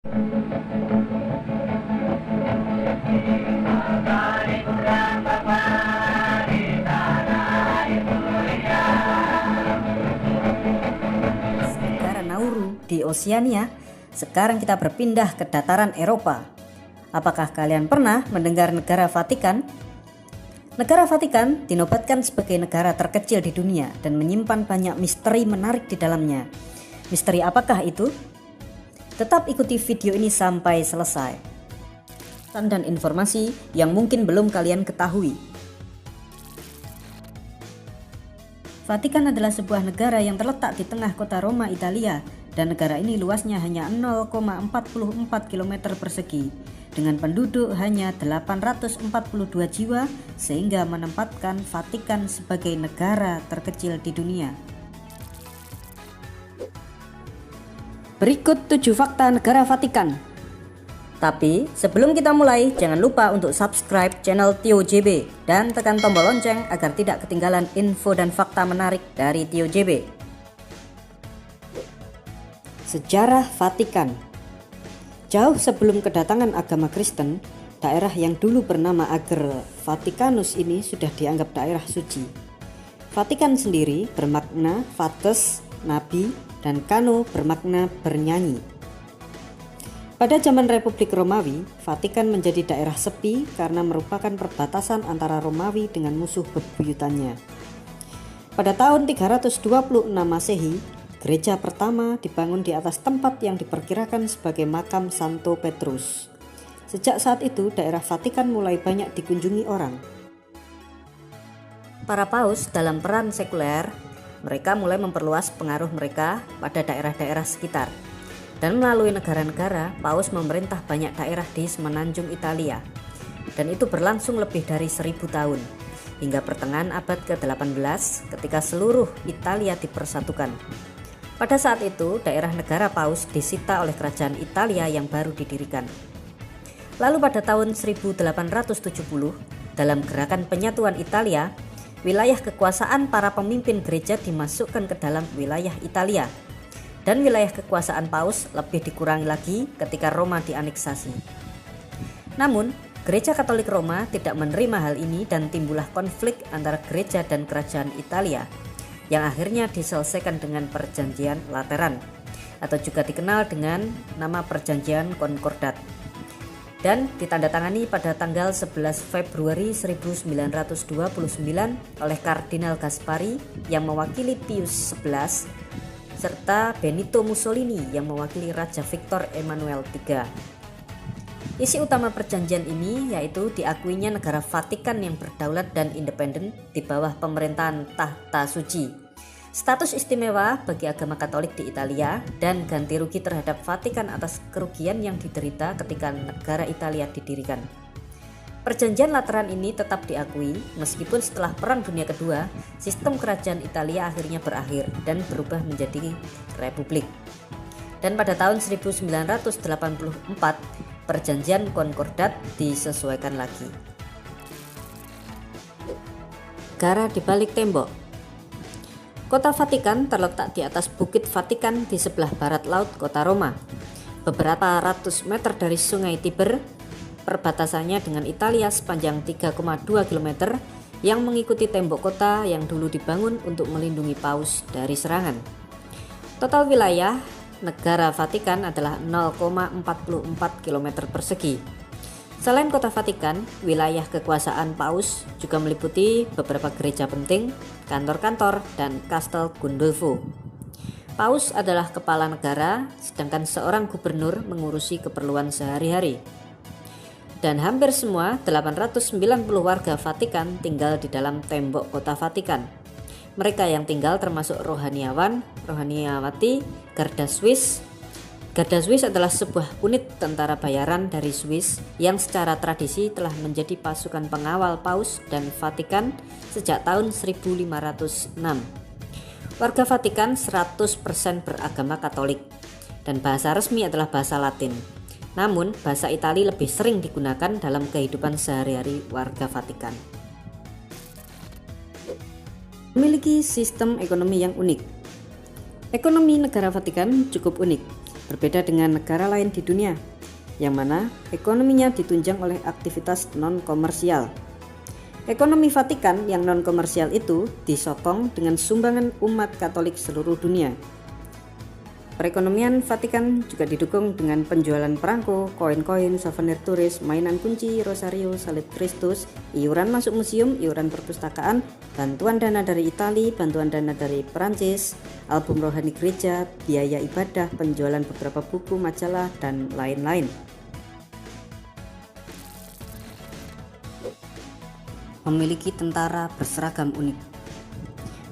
Negara Nauru di Oseania, sekarang kita berpindah ke dataran Eropa. Apakah kalian pernah mendengar negara Vatikan? Negara Vatikan dinobatkan sebagai negara terkecil di dunia dan menyimpan banyak misteri menarik di dalamnya. Misteri apakah itu? Tetap ikuti video ini sampai selesai. Dan informasi yang mungkin belum kalian ketahui. Vatikan adalah sebuah negara yang terletak di tengah kota Roma, Italia, dan negara ini luasnya hanya 0,44 km persegi dengan penduduk hanya 842 jiwa, sehingga menempatkan Vatikan sebagai negara terkecil di dunia. Berikut 7 fakta negara Vatikan. Tapi sebelum kita mulai, jangan lupa untuk subscribe channel Tio JB dan tekan tombol lonceng agar tidak ketinggalan info dan fakta menarik dari Tio JB. Sejarah Vatikan. Jauh sebelum kedatangan agama Kristen, daerah yang dulu bernama Ager Vaticanus ini sudah dianggap daerah suci. Vatikan sendiri bermakna vates, nabi, dan kano bermakna bernyanyi. Pada zaman Republik Romawi, Vatikan menjadi daerah sepi karena merupakan perbatasan antara Romawi dengan musuh bebuyutannya. Pada tahun 326 Masehi, gereja pertama dibangun di atas tempat yang diperkirakan sebagai makam Santo Petrus. Sejak saat itu, daerah Vatikan mulai banyak dikunjungi orang. Para paus dalam peran sekuler, mereka mulai memperluas pengaruh mereka pada daerah-daerah sekitar. Dan melalui negara-negara, paus memerintah banyak daerah di semenanjung Italia. Dan itu berlangsung lebih dari 1000 tahun, hingga pertengahan abad ke-18 ketika seluruh Italia dipersatukan. Pada saat itu, daerah negara paus disita oleh kerajaan Italia yang baru didirikan. Lalu pada tahun 1870, dalam gerakan penyatuan Italia, wilayah kekuasaan para pemimpin gereja dimasukkan ke dalam wilayah Italia, dan wilayah kekuasaan paus lebih dikurangi lagi ketika Roma dianeksasi. Namun, Gereja Katolik Roma tidak menerima hal ini dan timbullah konflik antara gereja dan kerajaan Italia yang akhirnya diselesaikan dengan Perjanjian Lateran, atau juga dikenal dengan nama Perjanjian Konkordat, dan ditandatangani pada tanggal 11 Februari 1929 oleh Kardinal Gaspari yang mewakili Pius XI serta Benito Mussolini yang mewakili Raja Victor Emmanuel III. Isi utama perjanjian ini yaitu diakuinya negara Vatikan yang berdaulat dan independen di bawah pemerintahan Tahta Suci, status istimewa bagi agama Katolik di Italia, dan ganti rugi terhadap Vatikan atas kerugian yang diderita ketika negara Italia didirikan. Perjanjian Lateran ini tetap diakui meskipun setelah Perang Dunia Kedua, sistem kerajaan Italia akhirnya berakhir dan berubah menjadi republik. Dan pada tahun 1984, Perjanjian Konkordat disesuaikan lagi. Negara di balik tembok. Kota Vatikan terletak di atas Bukit Vatikan di sebelah barat laut kota Roma, beberapa ratus meter dari Sungai Tiber. Perbatasannya dengan Italia sepanjang 3,2 km yang mengikuti tembok kota yang dulu dibangun untuk melindungi paus dari serangan. Total wilayah negara Vatikan adalah 0,44 km persegi. Selain kota Vatikan, wilayah kekuasaan paus juga meliputi beberapa gereja penting, kantor-kantor, dan Kastel Gundolfo. Paus adalah kepala negara, sedangkan seorang gubernur mengurusi keperluan sehari-hari. Dan hampir semua 890 warga Vatikan tinggal di dalam tembok kota Vatikan. Mereka yang tinggal termasuk rohaniawan, rohaniawati, Garda Swiss. Garda Swiss adalah sebuah unit tentara bayaran dari Swiss yang secara tradisi telah menjadi pasukan pengawal Paus dan Vatikan sejak tahun 1506. Warga Vatikan 100% beragama Katolik dan bahasa resmi adalah bahasa Latin. Namun, bahasa Itali lebih sering digunakan dalam kehidupan sehari-hari warga Vatikan. Memiliki sistem ekonomi yang unik. Ekonomi negara Vatikan cukup unik. berbeda dengan negara lain di dunia, yang mana ekonominya ditunjang oleh aktivitas non-komersial. Ekonomi Vatikan yang non-komersial itu disokong dengan sumbangan umat Katolik seluruh dunia. Perekonomian Vatikan juga didukung dengan penjualan perangko, koin-koin, souvenir turis, mainan kunci, rosario, salib Kristus, iuran masuk museum, iuran perpustakaan, bantuan dana dari Italia, bantuan dana dari Perancis, album rohani gereja, biaya ibadah, penjualan beberapa buku, majalah, dan lain-lain. Memiliki tentara berseragam unik.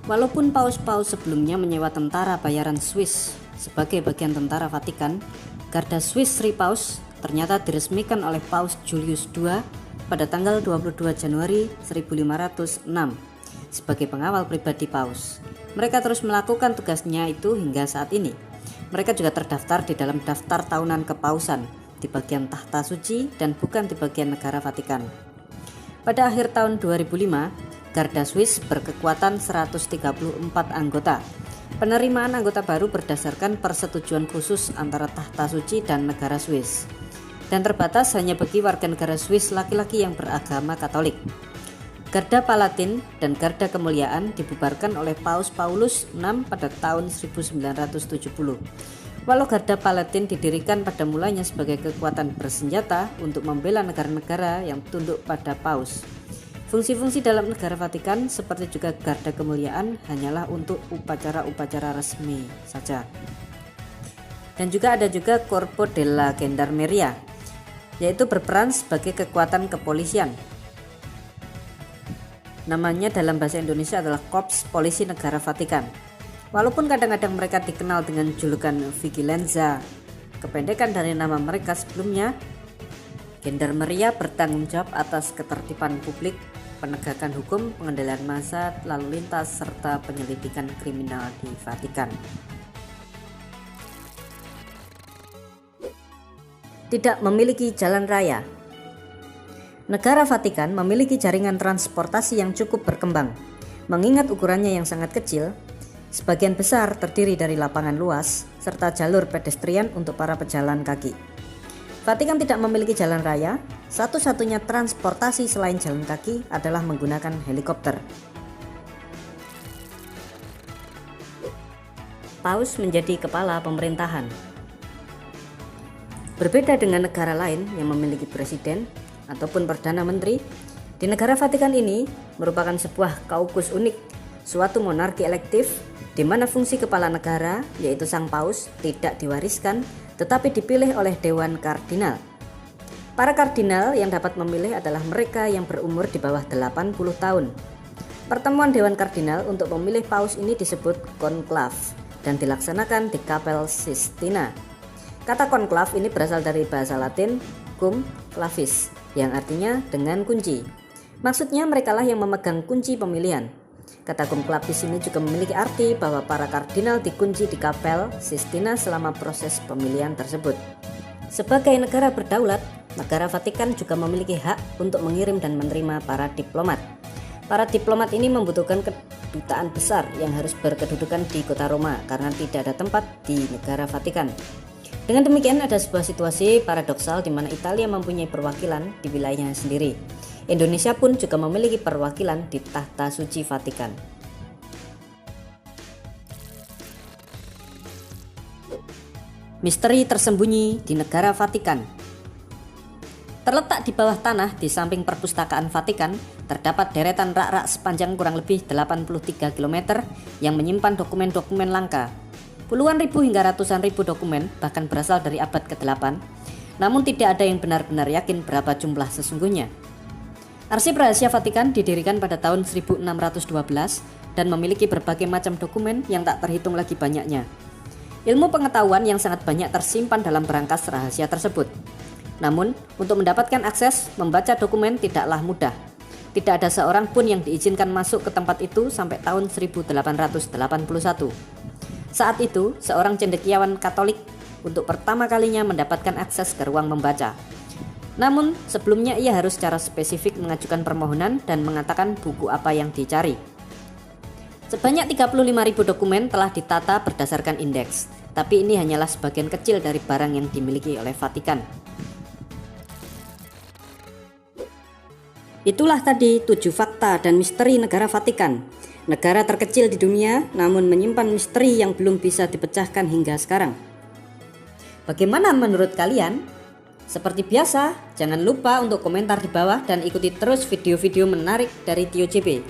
Walaupun paus-paus sebelumnya menyewa tentara bayaran Swiss sebagai bagian tentara Vatikan, Garda Swiss Ripaus ternyata diresmikan oleh Paus Julius II pada tanggal 22 Januari 1506 sebagai pengawal pribadi Paus. Mereka terus melakukan tugasnya itu hingga saat ini. Mereka juga terdaftar di dalam daftar tahunan kepausan di bagian tahta suci dan bukan di bagian negara Vatikan. Pada akhir tahun 2005, Garda Swiss berkekuatan 134 anggota. Penerimaan anggota baru berdasarkan persetujuan khusus antara tahta suci dan negara Swiss, dan terbatas hanya bagi warga negara Swiss laki-laki yang beragama Katolik. Garda Palatin dan Garda Kemuliaan dibubarkan oleh Paus Paulus VI pada tahun 1970. Walau Garda Palatin didirikan pada mulanya sebagai kekuatan bersenjata untuk membela negara-negara yang tunduk pada Paus, fungsi-fungsi dalam negara Vatikan seperti juga Garda Kemuliaan hanyalah untuk upacara-upacara resmi saja. Dan juga ada Corpo della Gendarmeria, yaitu berperan sebagai kekuatan kepolisian. Namanya dalam bahasa Indonesia adalah Korps Polisi Negara Vatikan. Walaupun kadang-kadang mereka dikenal dengan julukan Vigilanza, kependekan dari nama mereka sebelumnya, Gendarmeria bertanggung jawab atas ketertiban publik, penegakan hukum, pengendalian massa, lalu lintas, serta penyelidikan kriminal di Vatikan. Tidak memiliki jalan raya. Negara Vatikan memiliki jaringan transportasi yang cukup berkembang. Mengingat ukurannya yang sangat kecil, sebagian besar terdiri dari lapangan luas, serta jalur pedestrian untuk para pejalan kaki. Vatikan tidak memiliki jalan raya, satu-satunya transportasi selain jalan kaki adalah menggunakan helikopter. Paus menjadi kepala pemerintahan. Berbeda dengan negara lain yang memiliki presiden ataupun perdana menteri, di negara Vatikan ini merupakan sebuah kaukus unik, suatu monarki elektif di mana fungsi kepala negara, yaitu sang paus, tidak diwariskan tetapi dipilih oleh Dewan Kardinal. Para kardinal yang dapat memilih adalah mereka yang berumur di bawah 80 tahun. Pertemuan Dewan Kardinal untuk memilih paus ini disebut konklav dan dilaksanakan di Kapel Sistina. Kata konklav ini berasal dari bahasa Latin cum clavis, yang artinya dengan kunci. Maksudnya merekalah yang memegang kunci pemilihan. Kata cum clavis ini juga memiliki arti bahwa para kardinal dikunci di Kapel Sistina selama proses pemilihan tersebut. Sebagai negara berdaulat, negara Vatikan juga memiliki hak untuk mengirim dan menerima para diplomat. Para diplomat ini membutuhkan kedutaan besar yang harus berkedudukan di kota Roma karena tidak ada tempat di negara Vatikan. Dengan demikian ada sebuah situasi paradoksal di mana Italia mempunyai perwakilan di wilayahnya sendiri. Indonesia pun juga memiliki perwakilan di Tahta Suci Vatikan. Misteri tersembunyi di negara Vatikan. Terletak di bawah tanah di samping perpustakaan Vatikan, terdapat deretan rak-rak sepanjang kurang lebih 83 km yang menyimpan dokumen-dokumen langka. Puluhan ribu hingga ratusan ribu dokumen bahkan berasal dari abad ke-8, namun tidak ada yang benar-benar yakin berapa jumlah sesungguhnya. Arsip Rahasia Vatikan didirikan pada tahun 1612 dan memiliki berbagai macam dokumen yang tak terhitung lagi banyaknya. Ilmu pengetahuan yang sangat banyak tersimpan dalam berangkas rahasia tersebut. Namun, untuk mendapatkan akses membaca dokumen tidaklah mudah. Tidak ada seorang pun yang diizinkan masuk ke tempat itu sampai tahun 1881. Saat itu, seorang cendekiawan Katolik untuk pertama kalinya mendapatkan akses ke ruang membaca. Namun, sebelumnya ia harus secara spesifik mengajukan permohonan dan mengatakan buku apa yang dicari. Sebanyak 35.000 dokumen telah ditata berdasarkan indeks. tapi ini hanyalah sebagian kecil dari barang yang dimiliki oleh Vatikan. Itulah tadi 7 fakta dan misteri negara Vatikan. Negara terkecil di dunia namun menyimpan misteri yang belum bisa dipecahkan hingga sekarang. Bagaimana menurut kalian? Seperti biasa, jangan lupa untuk komentar di bawah dan ikuti terus video-video menarik dari Tio JB.